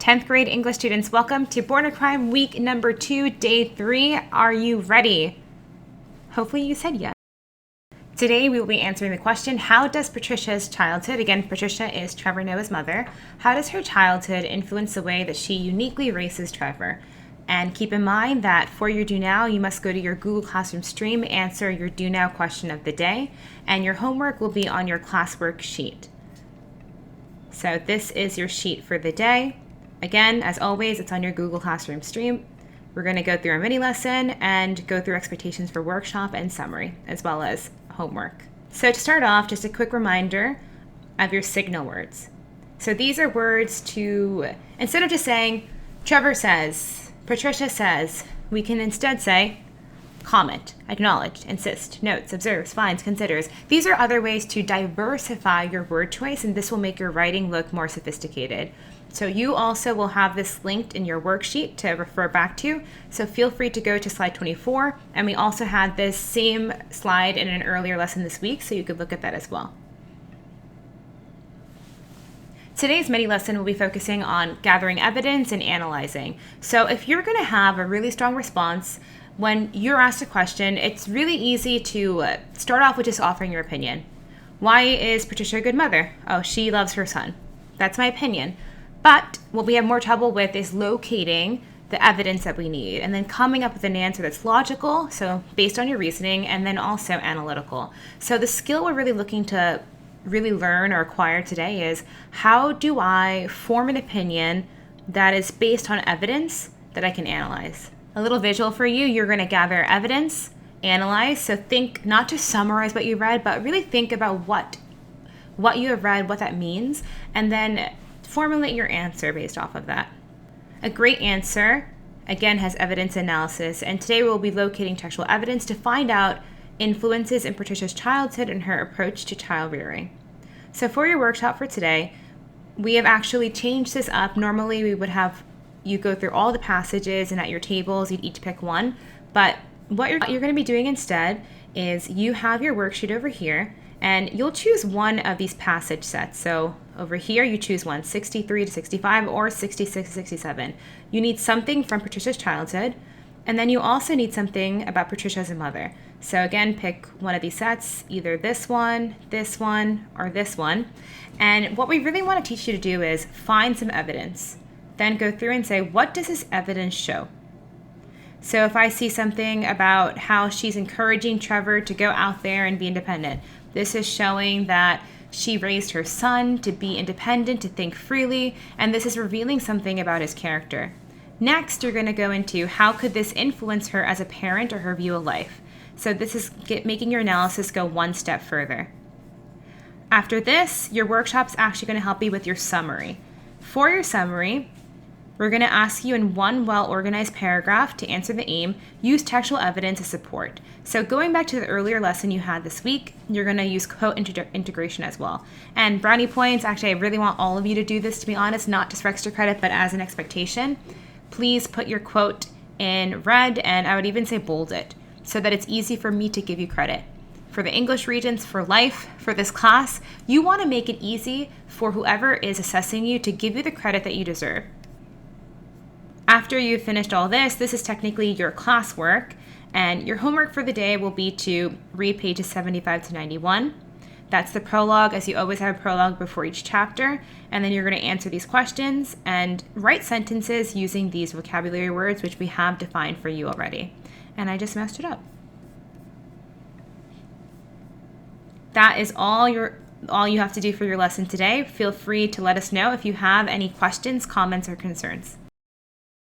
10th grade English students, welcome to Born a Crime week number 2, day 3. Are you ready? Hopefully you said yes. Today we will be answering the question, how does Patricia's childhood, again, Patricia is Trevor Noah's mother, how does her childhood influence the way that she uniquely raises Trevor? And keep in mind that for your Do Now, you must go to your Google Classroom stream, answer your Do Now question of the day, and your homework will be on your classwork sheet. So this is your sheet for the day. Again, as always, it's on your Google Classroom stream. We're going to go through a mini lesson and go through expectations for workshop and summary, as well as homework. So to start off, just a quick reminder of your signal words. So these are words to, instead of just saying, Trevor says, Patricia says, we can instead say, comment, acknowledge, insist, notes, observes, finds, considers. These are other ways to diversify your word choice, and this will make your writing look more sophisticated. So you also will have this linked in your worksheet to refer back to. So feel free to go to slide 24. And we also had this same slide in an earlier lesson this week, so you could look at that as well. Today's mini lesson will be focusing on gathering evidence and analyzing. So if you're going to have a really strong response when you're asked a question, it's really easy to start off with just offering your opinion. Why is Patricia a good mother? Oh, she loves her son. That's my opinion. But what we have more trouble with is locating the evidence that we need and then coming up with an answer that's logical, so based on your reasoning, and then also analytical. So the skill we're really looking to really learn or acquire today is, how do I form an opinion that is based on evidence that I can analyze? A little visual for you, you're going to gather evidence, analyze, so think, not just summarize what you read, but really think about what you have read, what that means, and then formulate your answer based off of that. A great answer, again, has evidence analysis, and today we'll be locating textual evidence to find out influences in Patricia's childhood and her approach to child rearing. So for your workshop for today, we have actually changed this up. Normally we would have you go through all the passages, and at your tables you'd each pick one, but what you're going to be doing instead is you have your worksheet over here, and you'll choose one of these passage sets. So over here, you choose one, 63 to 65 or 66 to 67. You need something from Patricia's childhood, and then you also need something about Patricia as a mother. So again, pick one of these sets, either this one, or this one. And what we really want to teach you to do is find some evidence. Then go through and say, what does this evidence show? So if I see something about how she's encouraging Trevor to go out there and be independent, this is showing that she raised her son to be independent, to think freely, and this is revealing something about his character. Next, you're going to go into, how could this influence her as a parent or her view of life? So this is making your analysis go one step further. After this, your workshop's actually going to help you with your summary. For your summary, we're going to ask you in one well-organized paragraph to answer the aim, use textual evidence as support. So going back to the earlier lesson you had this week, you're going to use quote integration as well. And brownie points, actually I really want all of you to do this, to be honest, not just for extra credit, but as an expectation. Please put your quote in red, and I would even say bold it, so that it's easy for me to give you credit. For the English Regents, for life, for this class, you want to make it easy for whoever is assessing you to give you the credit that you deserve. After you've finished all this, this is technically your classwork, and your homework for the day will be to read pages 75 to 91. That's the prologue, as you always have a prologue before each chapter, and then you're going to answer these questions and write sentences using these vocabulary words, which we have defined for you already. And I just messed it up. That is all you have to do for your lesson today. Feel free to let us know if you have any questions, comments, or concerns.